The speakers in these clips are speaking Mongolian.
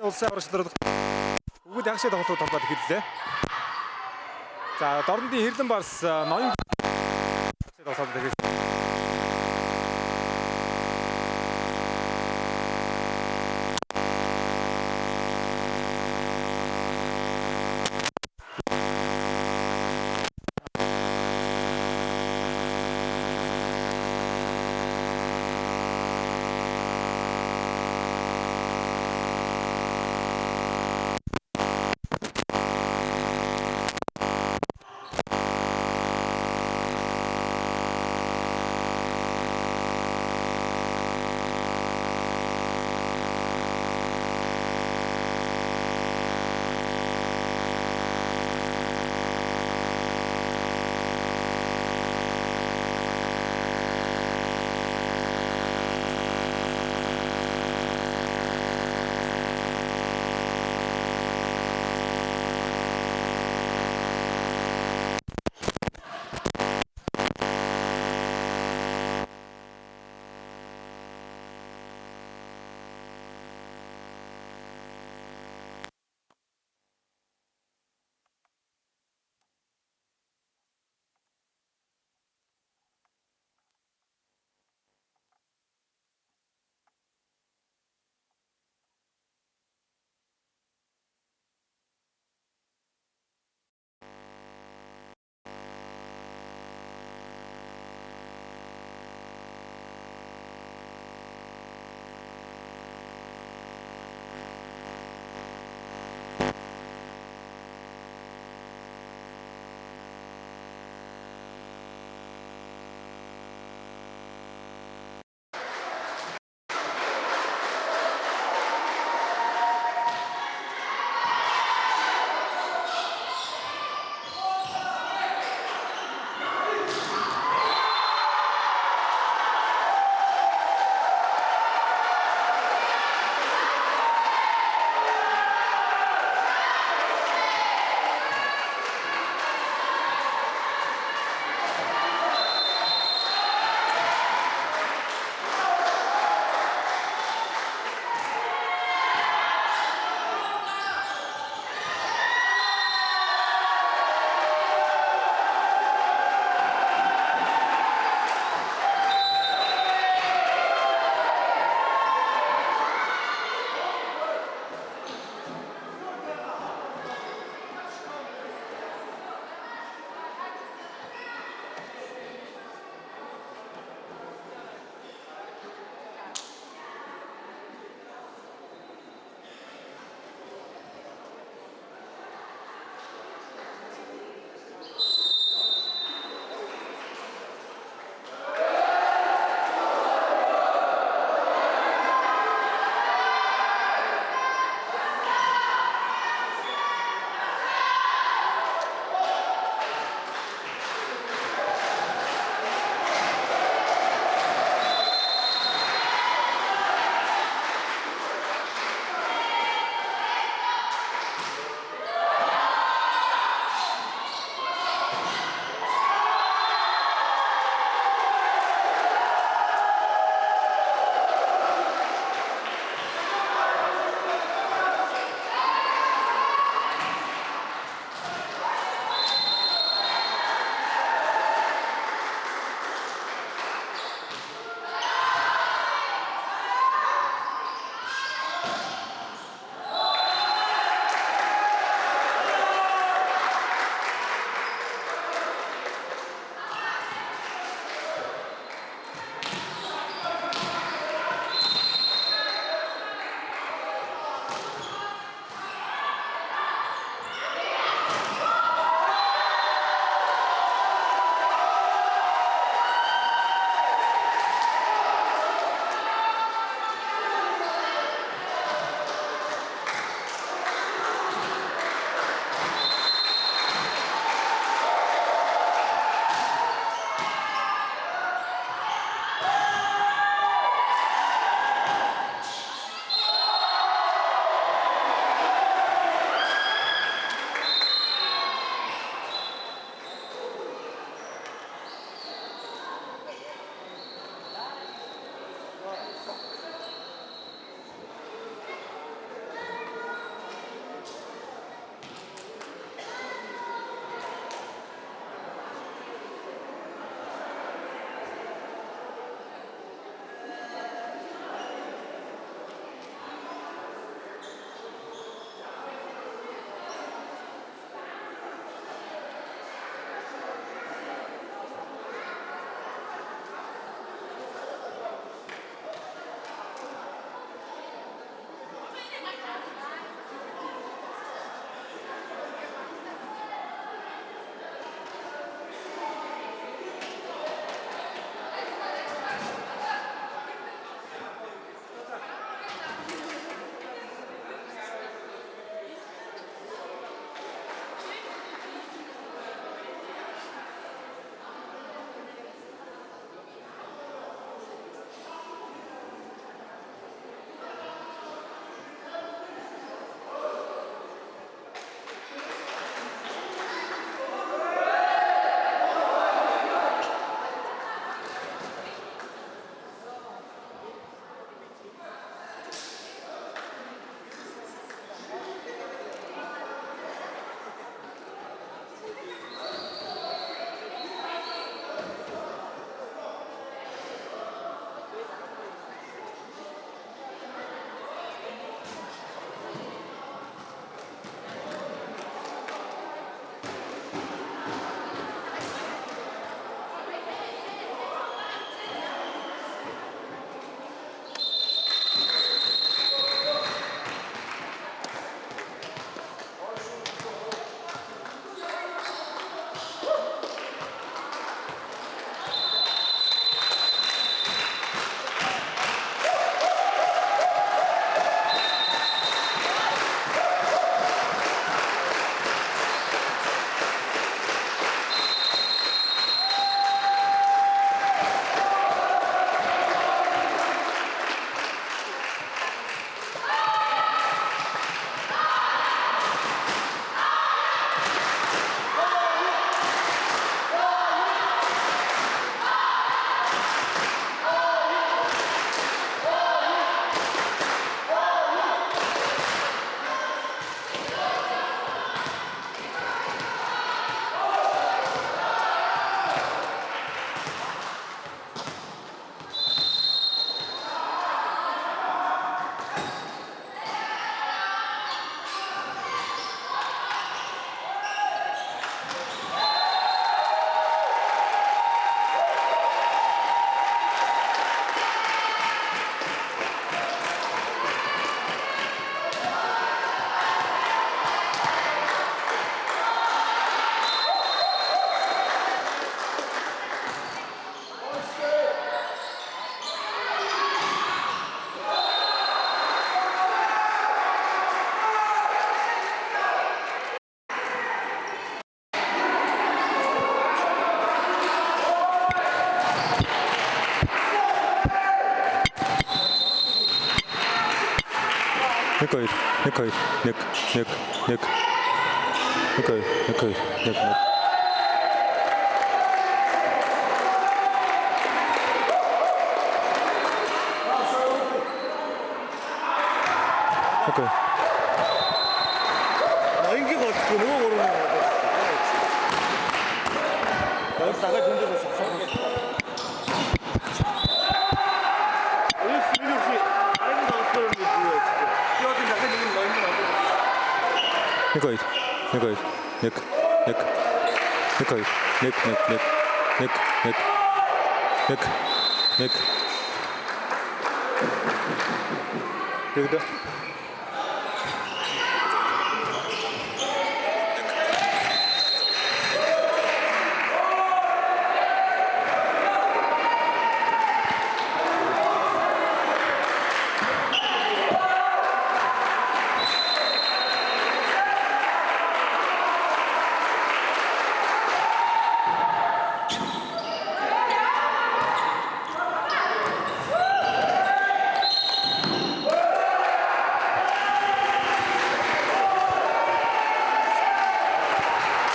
улсын аврагчлал өгөөд ягшаа тоглолтууд толгойд эхэллээ. За Дорнодын Хэрлэн Барс ноён тоглолтод эхэлсэн. 나인기가 어떻게 너무 모르는 거야. 나가 던져서 속상해. 이 수비 없이 아이고 나왔더니 뭐야 진짜. 뛰어든 나가 지금 너희는 나도. 여기다.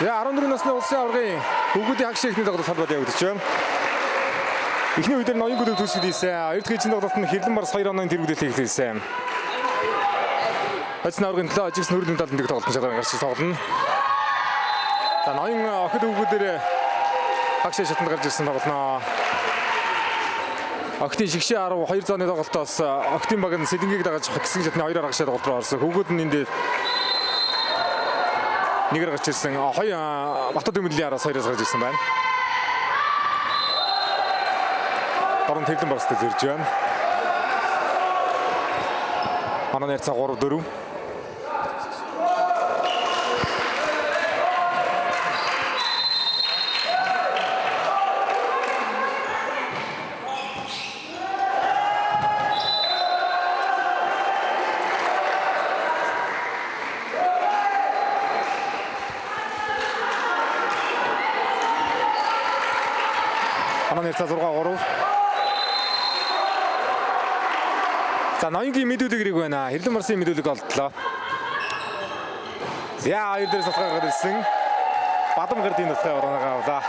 За 14 насны улсын аваргын хөвгүүдийн хагшиг ихний тоглолт салбарт явагдаж байна. Эхний үед ноён гүдэг төсөд ийсэн. Хоёр дахь эзэн тоглолт нь Хэрлэн Барс 2 онооны тэргүүлэлт хийлээсэн. Хацны аваргын 7 ажигс нөрлийн талд нэг тоглолт шалган гарч тоглоно. За ноён охид хөвгүүдээр хагшиг шатанд гарч ирсэн тоглоно. Охидын шигшээ 12 зооны тоглолтоос охидын баг нь Сэлэнгийг дагаж хэсэг шатны 2-оор хагшаа тоглолт руу орсон. Хөвгүүд нь энд нэгээр гарч ирсэн. Батууд Эмэлийн араас 2-оос гарч ирсэн байна. Орон Хэрлэн Барстай зөрж байна. Манай нэрцээ 3-4. Манай нэрцээ 6-3. За ноёнгийн мэдүүлэг ирэх байна. Хэрлэн Барсын мэдүүлэг олдлоо. За хоёр дээрээс утгаар гараад ирсэн. Бадам гэрдийн утгаар ороогаа авлаа.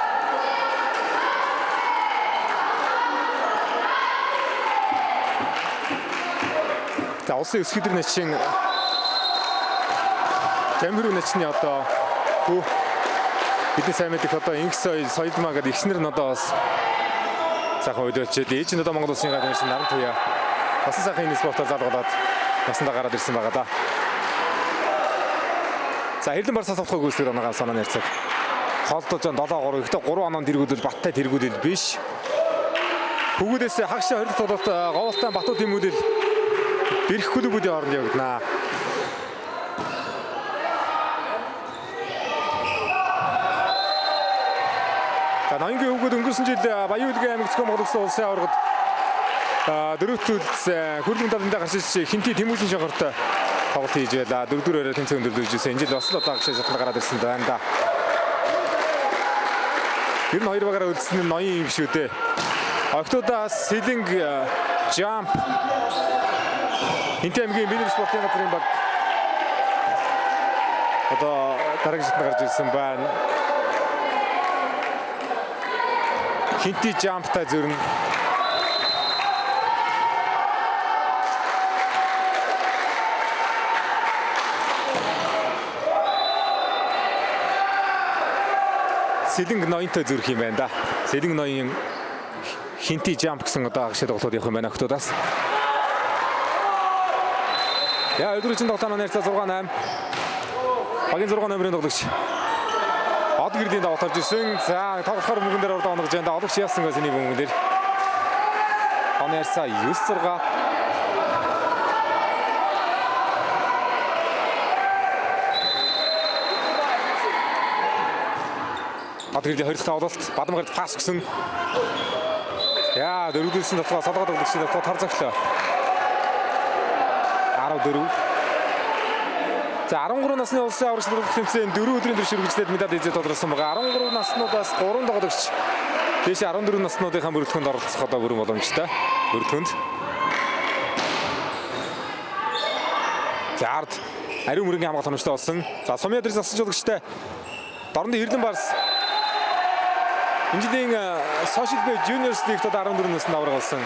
За улсын өсгийдэр нэчин Камерун нэчний одоо бидний сайн мэдих одоо Инкс соёлмаа гэдэг ихснэр нь одоо бас сайхан үйлчлээд ээж нь одоо Монгол улсын гадны наран туяа бас сайхан энэ спортоор залгуулад насандаа гараад ирсэн байгаа да. За Хэрлэн Барсаас авах гүйцэтгэр оноогоо санаа нэрцэг. Холдож 7-3 ихтэй 3 оноонд тэргүүлэл Баттай тэргүүлэл биш. Хөвгүүдээс хагшаа 20 тоглолт говьлтай Батууд тэмүүлэл бэрх клубүүдийн хооронд явагдана. За ноёнгийн хөвгүүд өнгөрсөн жил Баян Улгийн аймаг Цэцгэн Монгол улсын аваргад дөрөвтөлс хөрөнгө талбарт гарч ирсэн Хинти Тэмүүлийн шогорт тоглолт хийж байла. 4-4-ээр тэнцэн өндөрдөж ирсэн. Энэ жил бас л одоо агшаа шатнд гараад ирсэн байна да. Ер нь хоёр багаараа үлдсэн нь ноён юм шүү дээ. Октодаас Сэлэнг Жамп Хинти аймгийн Минер спортын газрын баг одоо дараагийн шатнд гарч ирсэн байна. Хинти Жамптай зөрнө. Сэлэнг ноёнтой зөрөх юм байна да. Сэлэнг ноён Хинти Жамп гэсэн одоо агшаа тоглолт явах юм байна Октодаас. Яа өдрөчийн тоглолтын нэрцээ 6-8. Багийн 6 номерын тоглогч. Од гэрдийн даваад орж ирсэн. За тоглохоор мөнгөн дээр орд оногж байна. Олгч яасан гэсэн нэг мөнгөн дээр. Оны ярьсаа 9-6. Од гэрдийн 2 дахь тоглолт Бадам гард пас гэсэн. Яа дөрөвдөлсөн дотор салгаад тоглогч дотор тар цаглаа. 14. За 13 насны улсын аварга шалралт тэмцээн 4 өдрийн турш үргэлжлээд медаль эзэд тодорхойлсон байгаа. 13 наснуудаас 3 тоглогч дэше 14 наснуудынхаа бүрэлдэхүүнд оролцох одоо бүрэн боломжтой. Бүрэлдэхүүнд. За ард ариун мөрөнгийн хамгаалалт хоногчтой болсон. За Сумья Дрис засаж жуулагчтай Дорнодын Хэрлэн Барс энэ жилийн Social Bay Juniors League-д 14 наснд авраг болсон.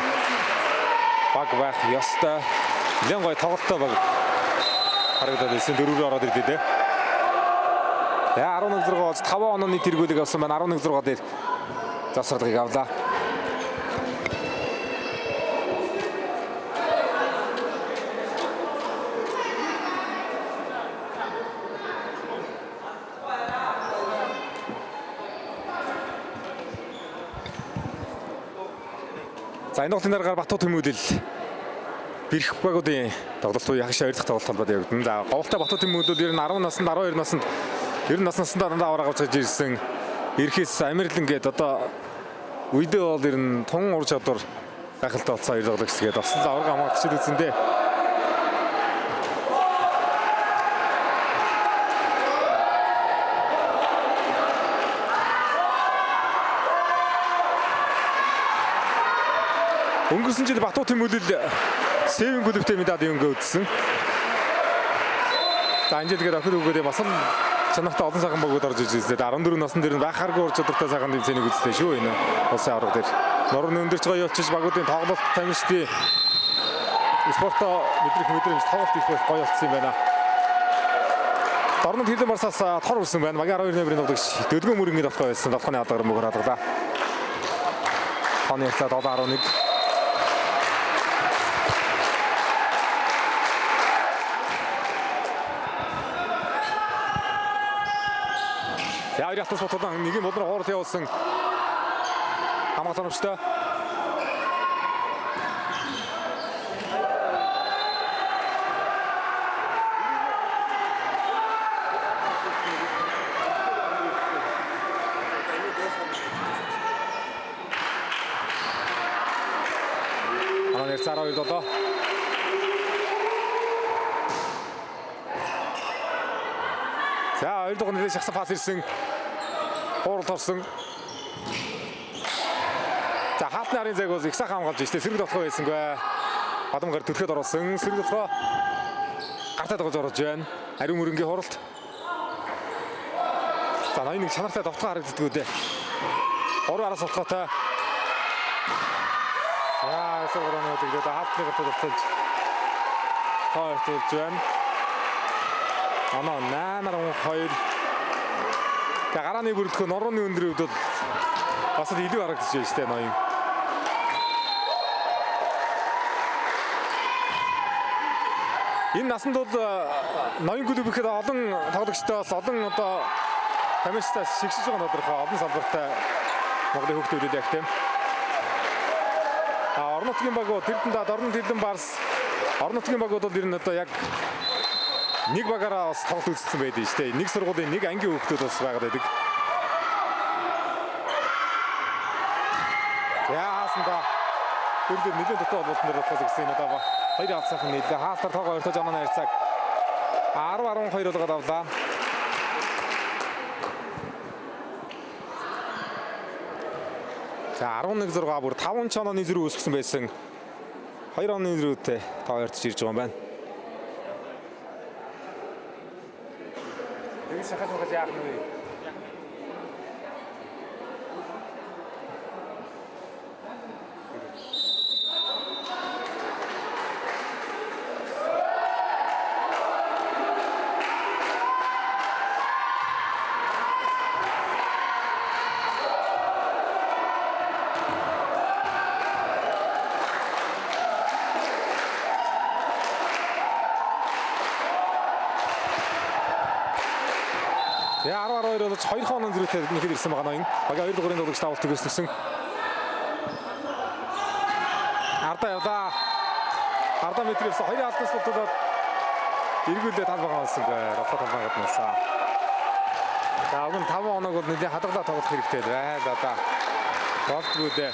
Баг байх ёстой. Нэлээд гоё тоглолттой баг. Харагдаад байсан дөрөвөөр ороод ирлээ дээ. Яа 11-6 5 онооны тэргүүлэг авсан байна. 11-6 дээр завсарлагыг авлаа. За энэ тоглолтын дараагаар Батбат Тэмүүлэл Бэрх багуудын тоглолт уу ягш ойрлох тоглолт холбоод явагдана. За говьтай Батбат Тэмүүлэл ер нь 10 наснд 12 наснд 90 наснасандаа дандаа авраг авч ирсэн. Эрхээс Амирлан гээд одоо үедээ бол ер нь тун ур чадвар гайхалтай болсон хоёр тоглогч гээд бас л авраг хамгаалагч үзэндээ. Өнгөрсөн жил Батбат Тэмүүлэл Сэвэн бүлэгтэй медаль өнгөөдсөн. За энэ жил тэгээд охид өгөөдөө бас л чанартай олон сайхан богод орж иж ирсэн. 14 насны дээр байхааргүй ур чадвартай сайхан тэмцээнийг үзлээ шүү энэ улсын авраг дээр. Норны өндөрч гоё явуулчих багуудын тоглолт тамирчдын спортоо мэдрэмж тоглолт их гоё болсон юм байна. Дорнод Хэрлэн Барсаас тор үлсэн байна. Магийн 12 номерын тоглогч Дөлгөө мөрөнгийн тоглох байсан. Тоглохны адагаар мөгөр хадгалаа. Тооны хязгаар 7-11. За хоёр хатас бодлоо нэг юм болроо хоорт явуулсан хамгаалалт хоногчтой. Анаа цаараа хоёр долоо. За хоёр дугаар нэлээд шахсан пас ирсэн. Хууралт орсон. За хаалтны арын зайг бол их сайхан хамгаалж штэ сэрэг дотгоо байсангүй. Бадамгаар төрөхөд оруулсан. Сэрэг дотгоо гартаа дагуулж орж байна. Ариун мөрөнгийн хуралт. За 81 чанартай довтгоо харагддаг үү дээ. 3 араас довтгоотой. За эсрэгөрөө нэглээд хаалтны гартаа довтолж. Хоортулж байна. Анаа 8-2. За гарааны бүрдэх норооны өндрийн хувьд бол бас л илүү харагдаж байна шүү дээ ноён. Энэ насанд бол ноён клуб ихэд олон тоглогчдоос олон одоо тамирчдаас шигшиж байгаа тодорхой олон салбартай Монголын хөгжлийн хөлөө яг тийм. Орон нутгийн багууд Тэрдэнд Дорнод Хэрлэн Барс орон нутгийн багууд бол ер нь одоо яг нэг багаараа бас тоглолт үзсэн байдаг шүү дээ. Нэг сургуулийн нэг ангийн хүүхдүүд бас байгаад байдаг. Яасанда бүрдээ нэгэн дотоо болтон дээр болохоос гэсэн надад ба. Хоёр хавцсан нийлээ. Хаалтар тоогоо өртөж онооны харьцааг 10-12 болгоод авлаа. За 11-6 бүр 5 онооны зэрэг үүсгэсэн байсан. 2 оны зэрэгтэй тоо өртөж ирж байгаа юм байна. Шахаж яах нь вэ? Я 10-12 болж 2 хоног зэрэгтэй нэхэд ирсэн байгаа ноён. Багийн 2 дугаарын тоглогч тавалт төгссөн. Ардаа явлаа. Ардаа метрээс 2 алдаас болоод эргүүлээ тал байгаа болсон гээ. Ротот талбай гаднасаа. За өгөн 5 хоног бол нэлийн хадгалаа тоглох хэрэгтэй байна. Одоо болтгүй дээ.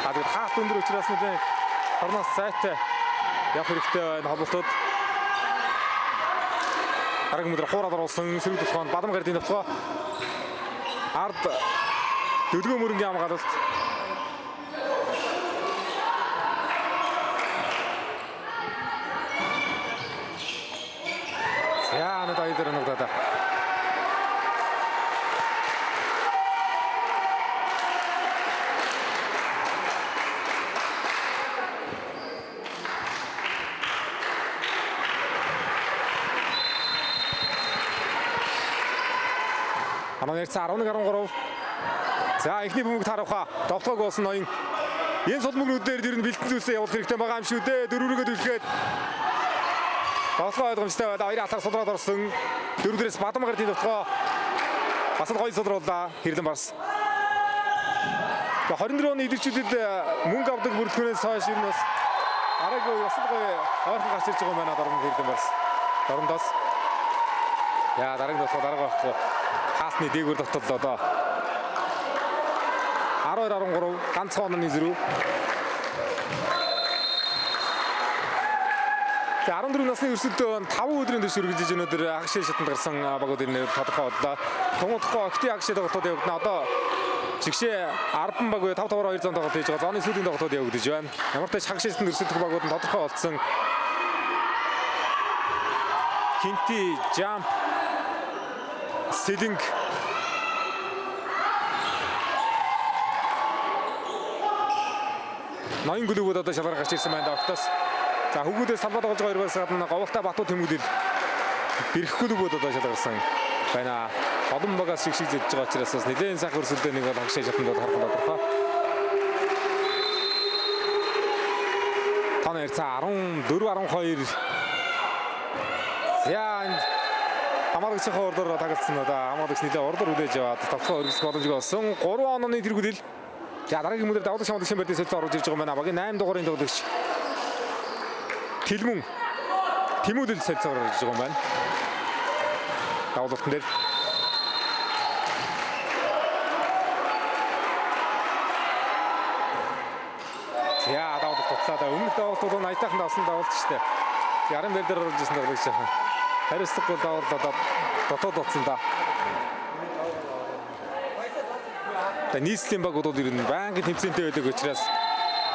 Хадгал хаалт өндөр учраас нэлийн хорноос сайтай явах хэрэгтэй байна холболтод. Арга мөдөр хуураад оруулсан сэрэг толгойн бадам гардын толгой ард Дөлгөө мөрөнгийн хамгаалалт нэг хоёр дээр ногдоод. Манай нэрцээ 11-13. За эхний бөмбөг тарахаа. Довтлог болсон ноён. Энэ сулмөгнүүдээр ер нь бэлтэн зүйлсээ явуулах хэрэгтэй байгаа юм шүү дээ. Дөрвөргөө түлхээд. Довтлого ойлгомжтой байл. Хоёр атар сулраад орсон. Дөрвдөрөөс бадам гардын довтлого. Бас л гоё сулруулаа. Хэрлэн барс. 24 оны идэвхжүүдэд мөнгө авдаг бүрэлдэхүүнээс хойш ер нь бас арайгүй ясал гоё ойрхон гарч ирж байгаа юм байна. Дорн Хэрлэн барс. Дорндоос. Яа дараагийн довтлого дараагаа байхгүй. Хаалтны дээгүүр довтлоо одоо 12-13 ганцхан онооны зэрэг. За 14 насны өрсөлдөө 5 өдрийн турш үргэлжлэж өнөөдөр агшаа шатанд гарсан багуудын нэр тодорхой боллоо. Тунгуудахгүй актив агшаа тоглолтууд явагдана. Одоо жигшээ 10 баг 5-5-2 зон тоглолт хийж байгаа. Зооны сүүлийн тоглолтууд явагдаж байна. Ямар ч тач агшаа шатанд өрсөлдөх багууд нь тодорхой болсон. Кинти, Jump, Сэлинг ноён гүлүүд одоо шалгаар гарч ирсэн байна доктоос. За хөвгүүдээс салбаа тоглож байгаа хоёроос гадна говьтай Батуу Тэмүүдэд бэрх гүлүүд одоо шалгарсан байна. Олон багаас шиг зэдж байгаа учраас бас нэлээд сайхан өрсөлдөө нэг бол хагшаа шатанд бол харах тодорхой. Танаар цаа 14-12. Яа хамаалагчийн ордоор тагалцсан одоо хамаалагч нэлээд ордоор үлээж яваад тавхаа өргөсөх боломжтой болсон. 3 онооны тэргүүлэл. За дараагийн мөдөр давдаг шамдаг шин байдлаас орж ирж байгаа юм байна. Багийн 8 дугаарыг тоглогч Тэлмүн Тэмүүдэд солилцоор орж байгаа юм байна. Давлалтан дээр яа давлалт тутлаа. Өмнөх давлалтууд нь аятайхан давсан давлалт шүү дээ. Яран бэр дээр орж ирсэн тоглогч яхан. Хариуцлагагүй давлалт дотоод утсан да. Нийслэлийн багуудад ер нь байнгын тэмцээнтэй байдаг учраас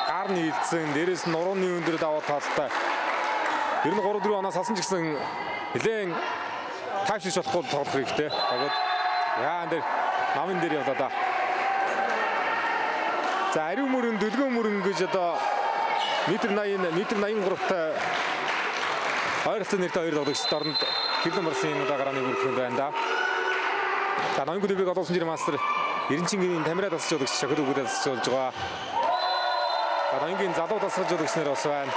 гар нийлдсэн, дээрээс нь нурууны өндөр даваа талтай. Ер нь 3-4 оноос салсан ч гэсэн нэлээд тайвширч болохгүй тоглох хэрэгтэй. Тэгээд яа энэ намын дээр явлаа да. За ариун мөрөн, дөлгөөн мөрөн гэж одоо метр 83-тай ойролцоо нэртэй хоёр тоглогч дорнд Хэрлэн барсын гарааны бүрэлдэхүүн байна да. За ноён гүлбэг олуулсан жирийн мастер Эренчингийн тамираа тасч удагч шахад өгөөд тасч болж байгаа. Ноёнгийн залуу тасгаж удагч нар бас байна.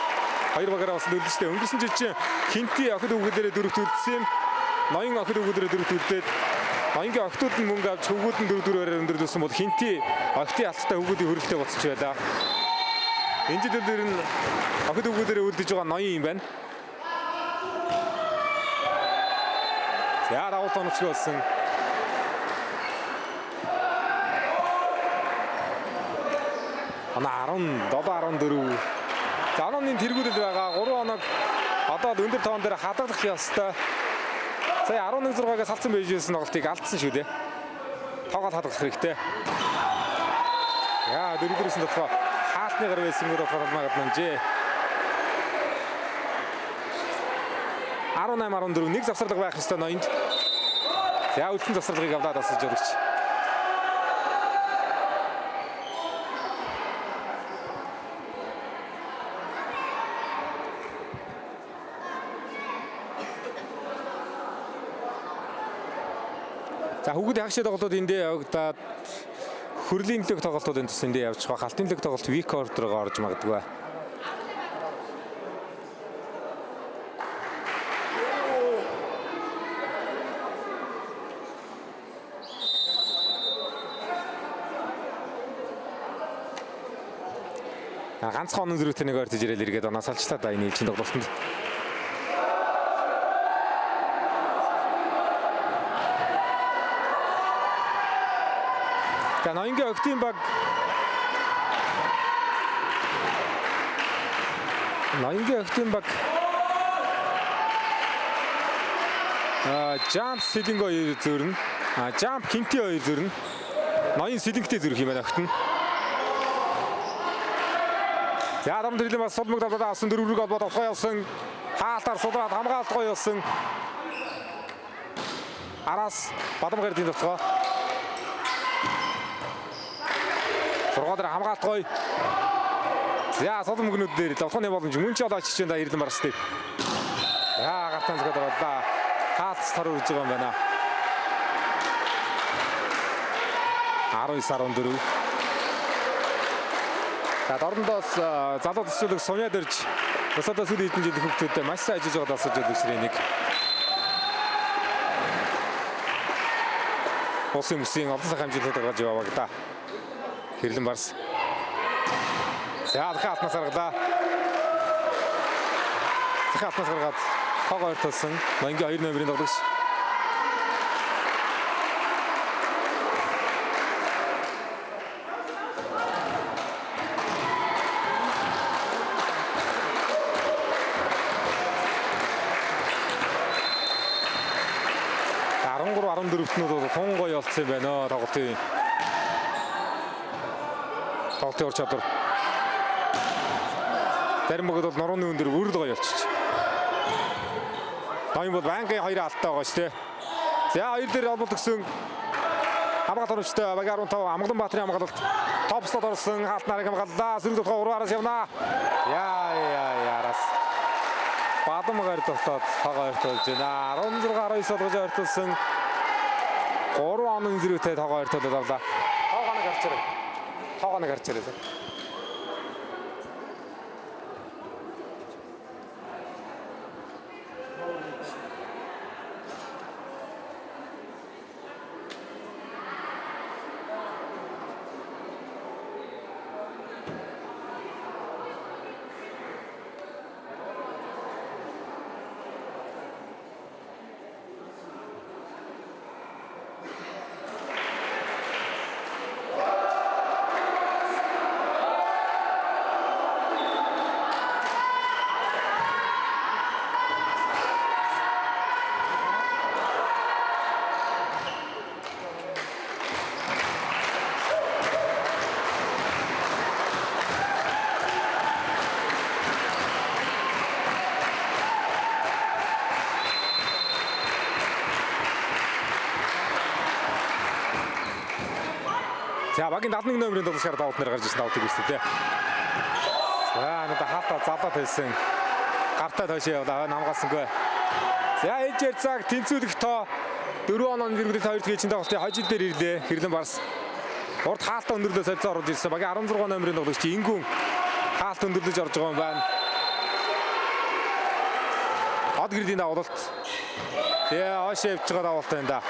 Хоёр багаараа бас нөлөөстэй өнгөрсөн жил чинь Кинти охид өгөөдөрөө дөрөвт үлдсэн юм. Ноён охид өгөөдөрөө дөрөвт үлдээд ноёнгийн охидууд нь мөнгө авч хөвгүүд нь 4-4-ээр өндөрлөсөн бол Кинти охидын алттай хөвгүүдийн хөрөлтөд буцаж байлаа. Энэ жил дээр нь охид өгөөдөрөө үлдэж байгаа ноён юм байна. За давалт онцгой болсон. Ана 17-14. За онооны тэргүүлэл байгаа 3 оног одоо өндөр тоон дээр хадгалах ёстой. Сая 11-6-аас салцсан байж байсан тоглолтыг алдсан шүү дээ. Тоогоод хадгалах хэрэгтэй. Яа дөрөвдөрөөс нь дотоо хаалтны гар байсан гэдэг болохоор гаднажээ. 18-14 нэг завсарлага байх ёстой ноёнд. За үлдсэн завсарлагыг аваад тасалж өгч. За хүүхэд хагшаа тоглолтууд эндээ явагдаад хөрлийн төлөв тоглолтууд энэ төс эндээ явж байгаа. Халтын төлөв тоглолт week order-оор орж магадгүй. Ганцхан онон зөрүүтэй нэг ойртож ирээл эргээд оноо салчлаа да энэ ээлжийн тоглолтод. За ноёнгийн октийн баг Jump Сэлинг хоёр зөрнө. Jump Кинти хоёр зөрнө. Ноён Сэлингтэй зөрөх юм байна огт нь. За дарамт хэрлэн бас сулмаг даваад авсан 4-4 голбоод авах явсан. Хаалтаар сулраад хамгаалт гоё явсан. Араас Бадамгар эдийн тоглоо. 6 дээр хамгаалт гоё. За содон мөнгнүүд дээр тоглооны боломж мөн ч олооч чинь да Эрдэнэ Барс дээр. Яа гартан згад боллоо. Хаалц тар үрж байгаа юм байна. 19-14. За дорндоос залуу төсөөлөг сумяад ирж өсөдөө сүүлийн хэдэн жилийн хүүхдүүдэд маш сайн ажиллаж байгаад асууж байдаг ширээ нэг. Улсын мөсийн олон сайхан хэмжээнд гаргаж яваа да. Хэрлэн Барс. За хатнаас гаргалаа. Хатнаас гаргаад хог ойртолсон. Ноёнгийн 2 номерын тоглогч. Дөрөвтнүүд тун гоё болцсон юм байна. Тоглолтын ур чадвар. Зарим бүгд бол нурууны өндөр үрд гоё болчих. Ноён бол банкын 2 алттай байгаа шүү дээ. За 2 дээр олбол тгсэн хамгаалалт оруулагчтай Баги 15 Амгалан Баатрын хамгаалалт топслот орсон хаалт нарыг хамгааллаа. Сэрэг дотгоо 3-аараас явнаа. Яарас. Бадамгар тоглоод хага ойртолж байна. 16-19 болгож ойртолсон. 3 онын зэрэгтэй тоо хоёр төлөд авлаа. Тоогооныг гарч ирээ. Тоогооныг гарч ирээ. За багийн 71 номерын тоглогчаар даваад нэр гарч ирсэн давтыг үзтээ тий. За нэг хаалтаа залаад хэлсэн. Гартаа тойшоо явлаа намгаасангүй. За ээжээр цаг тэнцүүлэх тоо 4 оноо нэрвэлт 2 дэх чинь тоглолтын хожид дээр ирлээ. Хэрлэн Барс. Урд хаалтаа өндөрлөө солилцоо оруулж ирсэн. Багийн 16 номерын тоглогч Ингүн хаалт өндөрлөж орж байгаа юм байна. Од гэрлийн давуулт. Тэгээ хоошоо явж байгаа давуулт байна да.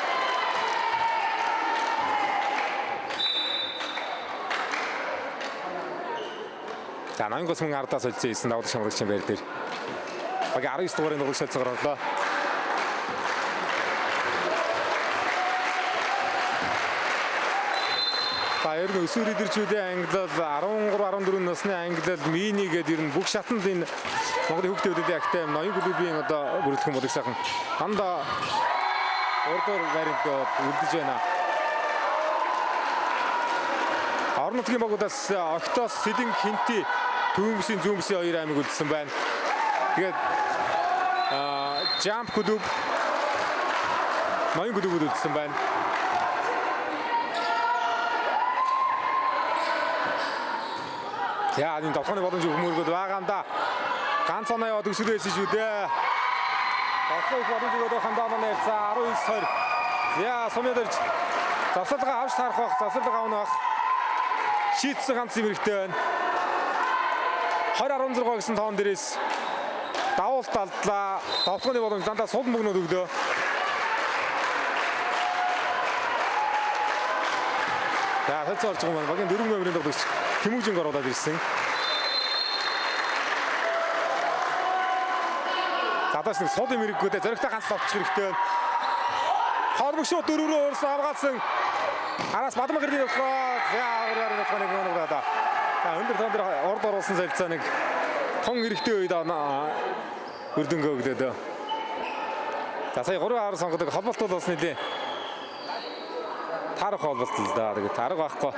За 89 мөн ардаас олцсон ийсэн давуулт шамрагч юм байр дээр. Багийн 19 дугаарыг тоглож солилцоо оруулаа. Баяр өсвөр идэрчүүдийн ангилал 13-14 насны ангилал мини гэдэг ер нь бүх шатанд энэ Монголын хүүхдүүдийн актив ноён клубын одоо бүрэлдэхүүн бодог сайхан дандаа урдуур баримт үлдэж байна. Орон нутгийн багуудаас Октоос, Сэлэн, Хинти, Төвөмсийн, Зүүмсийн 2 аймаг үлдсэн байна. Тэгээд Jump клуб ноён клуб үлдсэн байна. Яа энэ тоглооны боломж хүмүүргүүд байгаа юм да. Ганц оноо яваад өсвөрөөс шүү дээ. Тоглох боломж өгөөд хандаа манай за 19-20. Яа сумядэрч завсарга авч тарах бах, завсарга авна бах. Шийтсэн ганц юм хэрэгтэй байна. 20-16 гэсэн тоон дээрээс давуулт алдлаа. Тоглооны боломж дандаа сул мөгнөд өглөө. За хэцүү орж байгаа маань багийн 4 номерын тоглогч Тэмүүжинг оруулаад ирсэн. Задаас нэг сул юм хэрэггүйдээ зоригтой ганц товчих хэрэгтэй байна. Холбог шууд 4-рөө өөрсөн авгаалсан. Араас Бадамгарын тоглоо. За авраар нэг гоног да. За өндөр тоон дээр урд оруулсан солилцоо нэг тун хэрэгтэй үед өрдөнгөө өгдөө. За сая 3-10 сонгодог холболтууд бас нэлээ тарах холболт л да. Тэгээд тарах байхгүй.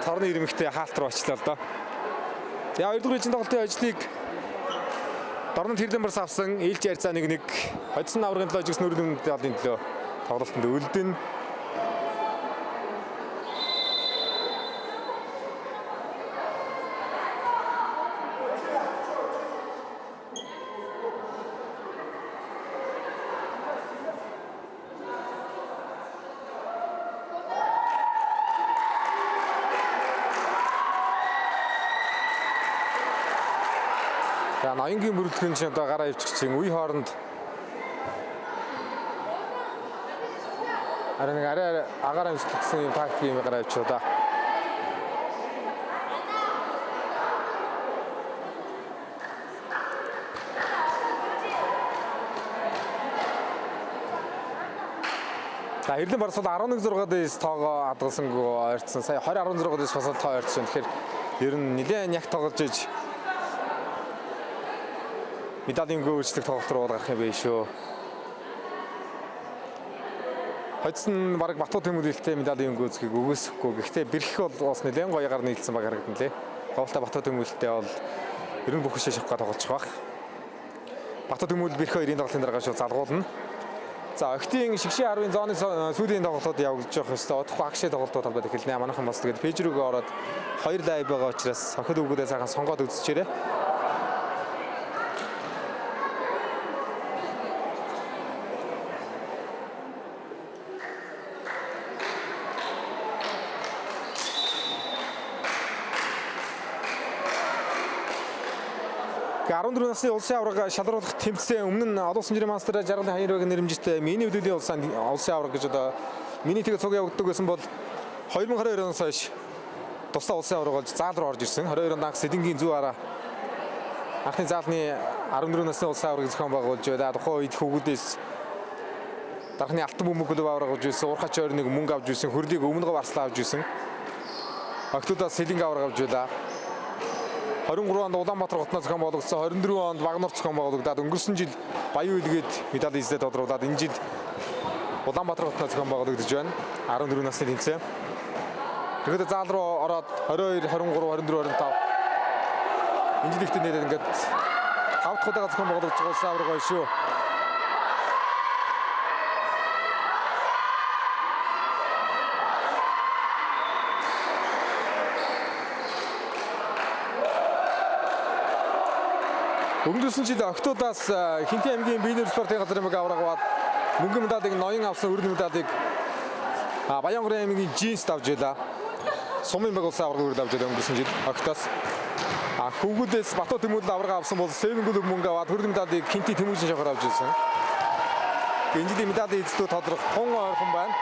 Торны ирмэгтэй хаалт руу очлоо л доо. За 2 дугаар чинь тоглолтын ажлыг Дорнод Хэрдэн барс авсан ээлж ярьцаа 1-1. Хоцсон аврагын төлөө жигс нүрийн талын төлөө тоглолтод өлдөн. За ноёнгийн бүрэлдэхүүн чинь одоо гараа ивчих чинь үе хооронд арай агаар амжилтсан юм тактик юм гараа ивчих удаа. За Хэрдэн барс бол 11-6-д тоогоо хадгалсангүй ойрцсон. Сая 20-16-д бас тоо ойрцсон. Тэгэхээр ер нь нэлээд яг тоглож иж медалийн гүйцэтгэх тоглолт руу гарах юм биш шүү. Хоцсон баг Батуу Тэмүлэлтэй медалийн гүйцэтгэх өгөөсөхгүй. Гэхдээ бэрх бол бас нэлээд гоёгаар нийлсэн баг харагдана лээ. Говьлта Батуу Тэмүлэлтэй бол ер нь бүх хөшөө шавхаа тоглож байгаа. Батуу Тэмүлэл бэрх хоёрын тоглолтын дараа шууд залгуулна. За Охтын шигшээ 10-ын зооны сүүлийн тоглолтууд явагдаж байгаа хэвээр одохгүй агшаа тоглолтууд талбайд эхэлнэ. Манайхан бас тэгээд пэйж рүүгээ ороод 2 лайв байгаа учраас охид өгөөдөө сайхан сонгоод үзчихээрэй. Арван дөрөв насны улсын аварга шалруулах тэмцээн өмнө нь олон улсын жирийн мастер жаргалын хаярын нэрмжтэй миний өдөөлийн улсын аварга гэж одоо миний тэгээ цуг явагддаг байсан бол 2022 оноос хойш тусдаа улсын аварга болж заал руу орж ирсэн. 22 онд анх Сэдингийн зүү араа анхны заалны 14 насны улсын аваргыг зохион байгуулж байла. Тухайн үед хөвгүүдээс дархны алтан бөмбөг клуб аварга авж ирсэн. Уурхач ойрныг мөнгө авж ирсэн. Хөрлийг өмнөгөө барслаа авж ирсэн. Октодоос Сэдинг аварга авж байла. 23 онд Улаанбаатар хотноос зохион болгосон, 24 онд Багнуур зохион болгогдоод өнгөрсөн жил Баян үлгээд медаль эзлээд тодруулаад энэ жил Улаанбаатар хотноос зохион болгогдож байна. 14 насны тэмцээн. Тэгэхэд заал руу ороод 22, 23, 24, 25 энэ жил ихтэй нэрээр ингээд 5 дахь удаага зохион болгож байгаа улсын аварга байна шүү. Өнгөрсөн жил Октодоос Хинтээ аймгийн биенэр спортын газрын аварга аваад мөнгөн медалийг ноён авсан өрн медалийг Баянгарын аймгийн Жинс авж байлаа. Сумын баг улсын аварга авж байлаа өнгөрсөн жил Октодоос. Хөвгүүдээс Батуу Тэмүлэл аварга авсан бол Севен клуб мөнгө аваад өрн медалийг Хинтээ Тэмүжин шавхаар авж ирсэн. Энэ жилийн медалийн эзлүүд тодорхой тун ойрхон байна.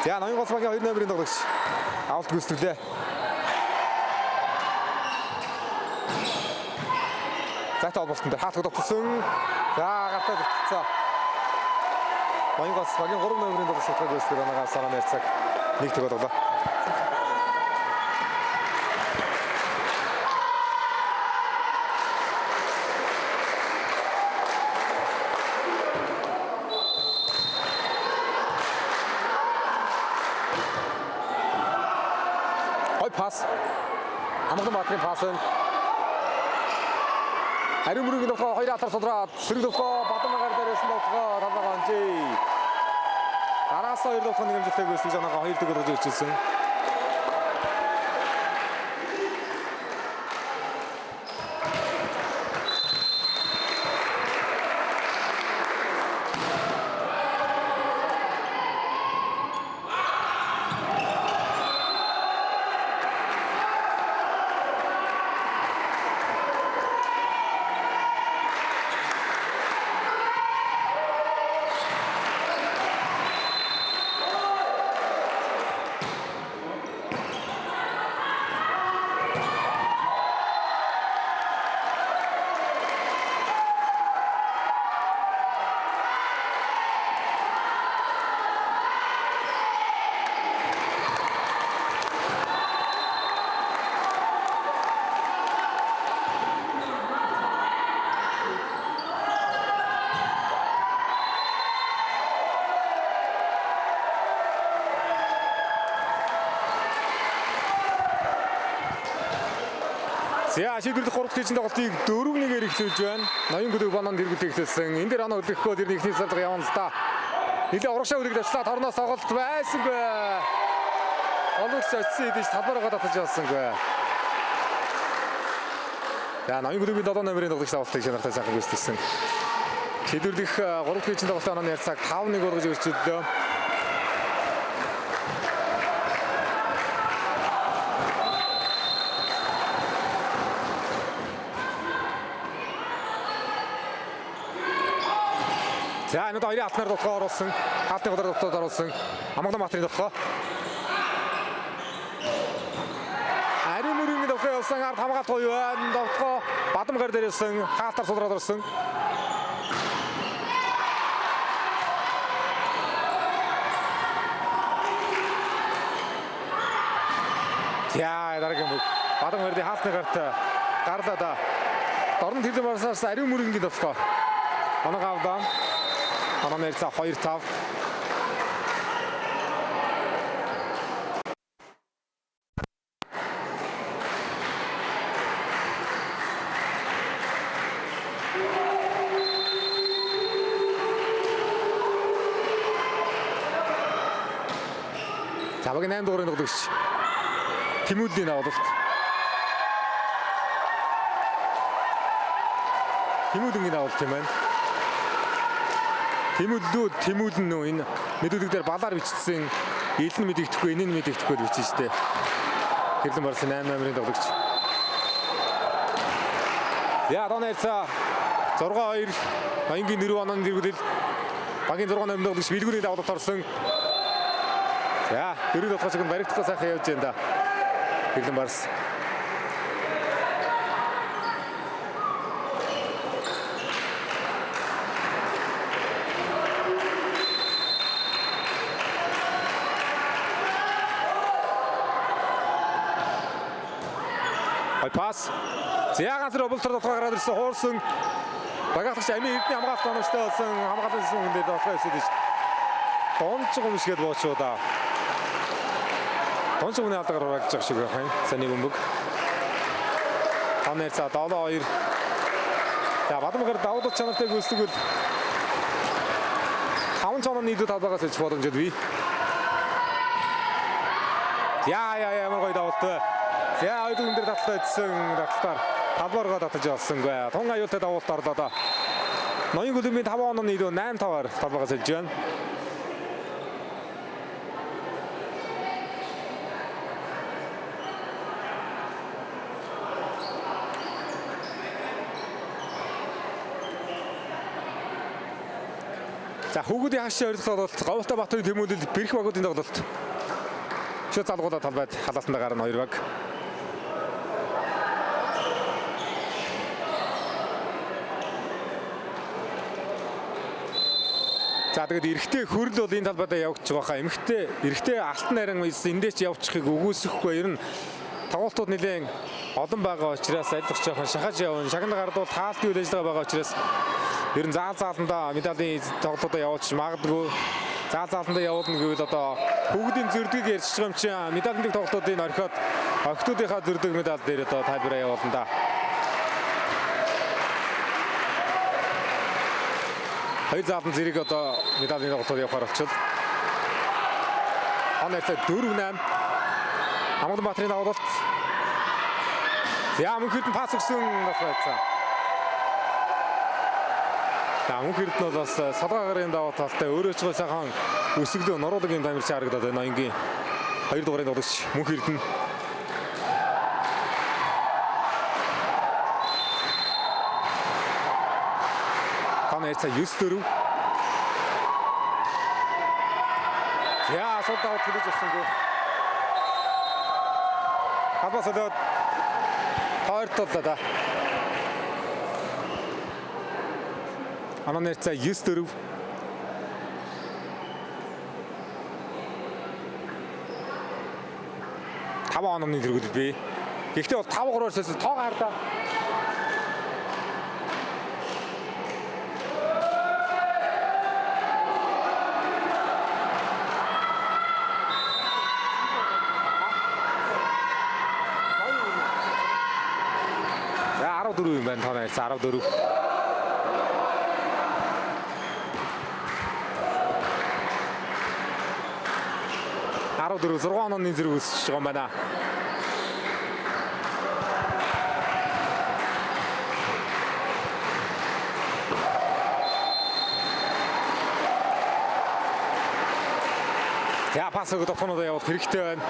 За ноён голс багийн 2 номерын тоглогч авалт гүйцэтгэлээ. Зайтай холболтон дээр хаалт тогтсон. За гартаа тогтцоо. Ноён голс багийн 3 номерын тоглогч шатгаж байсан байгаа саран ярьцаг нэг төгөөд болоо. Пас. Амгалан Баатрын пас байна. Хариу мөрөгийн нөхөө хоёр атар судраад сэрэг нөхөө Бадамгаар дээрээс нөхөө талбайгаа онжээ. Араас хоёр нөхөө нэг хэмжээтэй байсан жанагаа хоёр төгөөр өгч ирсэн. За шийдвэрлэх 3 дахь хичээний тоглолтыг 4-1-ээр эхлүүлж байна. Ноён гүдэг банан дэргүүт эхлүүлсэн. Энэ дээр оноо үлдэхгүй тэр ихний сардаг явна л да. Нилээ урагшаа үрийг давчлаа торноос тоглолт байсангүй. Олонч очсон идэж талбараа татаж явсангүй. За ноён гүдгийн 7 номерын тоглогч тоглолтыг шанартай сайхан гүйцэтгсэн. Шийдвэрлэх 3 дахь хичээний тоглолтын онооны ярцаг 5-1 ургаж өрчөлдөө. За энэ хоёрын алтнаар дотгоо оруулсан. Хаалтны годар дотоод оруулсан. Амгалан Баатрын дотгоо. Ариун мөрийн дотгоо явсан ард хамгаалт гоё байна. Дотгоо бадам гар дээрсэн. Хаалтаар сулраад орсон. За дараагийн бүг. Бадам гарын хаалтны гарт гарлаа. Дорн тэрлэн барсаас ариун мөрийн дотгоо. Оноо авдаа. Онооны ярцаа 2-5. Заваг 8 дуурын тоглогч Тимүдийн авалт. Тимүдийн авалт юм байна. Тимүдэн нөө энэ мэдүүлэг дээр балаар бичсэн ил нь мэдэгдэхгүй энэ нь мэдэгдэхгүй бичсэн шүү дээ. Тэрлэн барсан 8 номерын тоглогч. Яа донэца 6-2 ноёнгийн нэрүү онооны дэргүүлэл багийн 6 номерын тоглогч билгүүрийн давалт орсон. За дөрөв дотгоч нь баригдахгүй сайхан явж байна да. Тэрлэн барс. Пас. За ганцаар болтор дотгоо гараад ирсэн хуурсан. Багаалагч амийн эрдний хамгаалалт оноостой болсон. Хамгаалалтын хүндээ дотгоо эсэж. Донч гомшгээд боочоо да. Донч гомны алдагаар урагж байгаа шиг байна. Саний бөмбөг. Ханаар за 7-2. За бадамгаар давуулт чанартай гүйцэтгэл 5 цоноо нийлүү талбайгаас ич боломжтой бий. Яа ямар гоё давуулт вэ. За ойдын дээр татлаажсэн татлаар талбаргаа татаж явсангүй. Тун аюултай давуулт орлоо да. Ноён гүлмийн 5 оноо нийлүү 8-5-аар талбайгаа сэлж байна. За хүүгүүдийн хашаа ойрлох тоглолт Говьтай Баатарын Тэмүүлэл Бэрх багуудын тоглолт. Шүт залгуулаа талбайд халаалтанд гарна 2 баг. За тэгээд эрэгтэй хөрөл бол энэ талбайдаа явагдаж байгаа хаа. Эрэгтэй алтан нарийн эндээ ч явчихыг үгүйсэхгүй. Ер нь тоглолтууд нэлээд олон байгаа учраас айлгах жоохон шахаж явна. Шагнал гардвал таалтын үйл ажиллагаа байгаа учраас ер нь зааландаа медалийн тоглолтуудаа явуулж магадгүй. Зааландаа явуулна гэвэл одоо бүгдийн зөрдөгийг ярьж байгаа юм чинь медалийн тоглолтуудыг орхиод октоодынхаа зөрдөг медаль дээр одоо тайбараа явуулна да. Хоёр заалан зэрэг одоо медалийн тоглолтод явахаар болчихлоо. Онооцоо 4-8. Амгалан Баатрын тоглолт. За мөнхөрд нь пас өгсөн байна. За мөнхөрд нь бас салгаагарын даваа талтай өөрөө ч сайхан өсөглөө нуруулагын тамирч харагдаад байна. Ноёнгийн 2 дугаарыг тоглогч мөнхөрд нь Канаца 9-4. Я солдат төлөж авсангүй. Хабасадад хоёртолоо да. Ананерца 9-4. Таван онооны дэргүүл бий. Гэхдээ бол 5-3-оор сэлсэн тоог хардаа. юм байна. Тооны харьцаа 14. Дөрөв 6 онооны зэрэг өсөж байгаа юм байна. За пас өгөх тохоноо явуулах хэрэгтэй байна.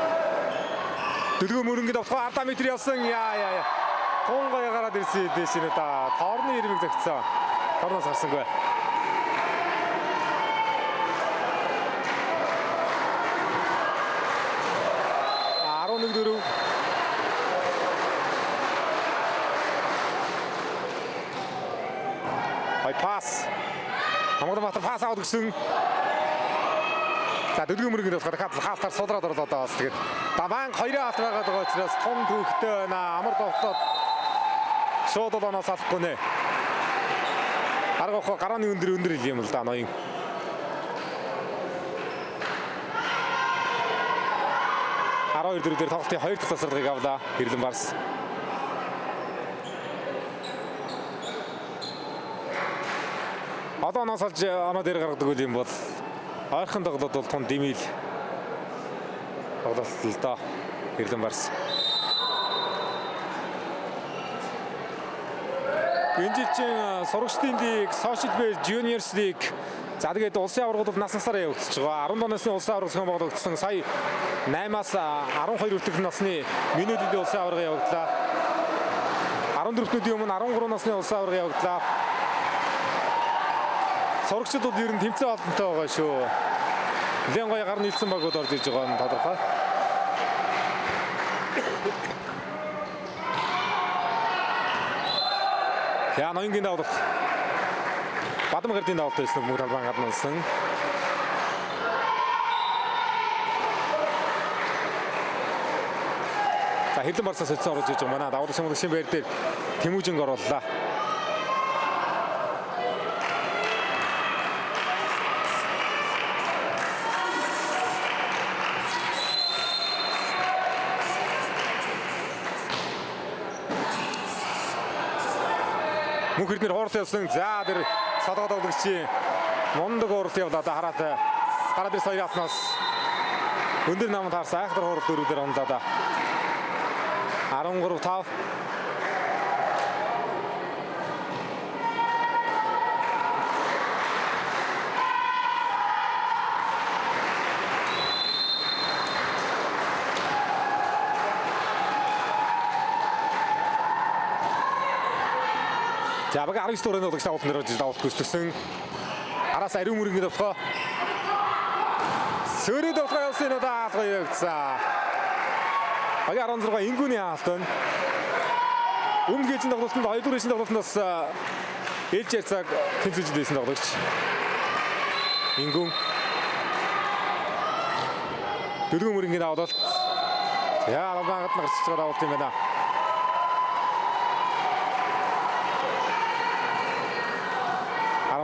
Дөлгөө мөрөнгөд авах 10 метр явсан. Яа. Тунгая гараад ирсэн дэш нэ да. Тоорны ирмэг загцсан. Тоорноос харсангүй. Пас. Хамгаалалт пас аваад гисэн. За дөлгөө мөрөнгөд авах дахиад хаалтаар сулраад орлоо доо. Тэгээд даван 2 хаалт байгаад байгаа учраас том түүхтэй байна. Амар довтлоод шууд олоноос алахгүй нэ. Аргах гарааны өндөр хэл юм л да ноён. Араа дээр тоглолтын 2 дахь тасалгыг авлаа. Ирлэн Барс. Одооноос олж оноо дээр гаргадаг үл юм бол ойрхон тоглолт бол тун димил тоглолт л доо. Ирлэн Барс. Энэ жилийн сурагчдын лиг, Social Base Juniors League за тэгээд улсын аваргууд нас насаараа явагдаж байгаа. 10 насны улсын аварга зохион байгуулагдсан сая 8-аас 12 хүртэлх насны минутын улсын аварга явагдлаа. 14-ний өмнө 13 насны улсын аварга явагдлаа. Сурагчид бол ер нь тэмцээн олонтой байгаа шүү. Нэлээд гоё гар нийлсэн багууд орж иж байгаа нь тодорхой. Яа ноёнгийн давлт. Бадам гэрдийн давлт байсан мөр талбай гаднасан. За Хэрлэн Барсаас өцсөн орж иж байгаа манай давлт шимэг шин бээр дээр Тэмүүжинг орууллаа. Мөнхөрднөр хуурт явсан. За тэр салгаад авлагчийн мундаг хуурт явлаа да хараад гараад ир сая атнаас өндөр намд харсан айхтар хуурт дөрөвдөр онлоо да. 13-5. За баг 19 дуурайны удагш давалт нэрж давалт гүйцэтгсэн. Араас ариун мөрөнгөд авах. Сөрөд авах явсан удаа алгаа явагдсан. Баг 16 ингүүний хаалт байна. Өмнөгийн тоглолтод 2 дуурайны тоглолтоос ээлж ярьцааг тэнцэж дийсэн тоглогч. Ингүүн. Дөлгөө мөрөнгөний давалт. Яа ламагт гарч байгаа давалт юм байна.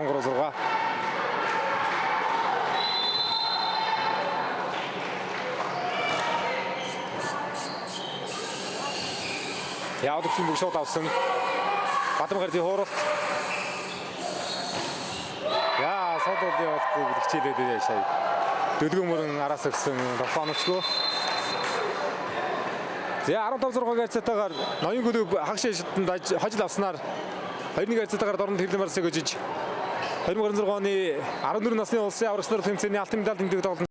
Гурван Яадаг юм шууд авсан. Бадам гэрдийн хууралт. Яа содол явахгүй гэж хичээлээд байшаа сая. Дөлгөө мөрөн араас өгсөн тофоночгүй. За 15-6 гайцатаагаар ноён гөлөг хагшаа шатанд хожил авснаар 2-1 гайцатаагаар дорнод Хэрлэн Барсыг өжиж 2026 оны 14 насны улсын аврагч нар тэмцээний алтан медаль тэмдэг тоглолт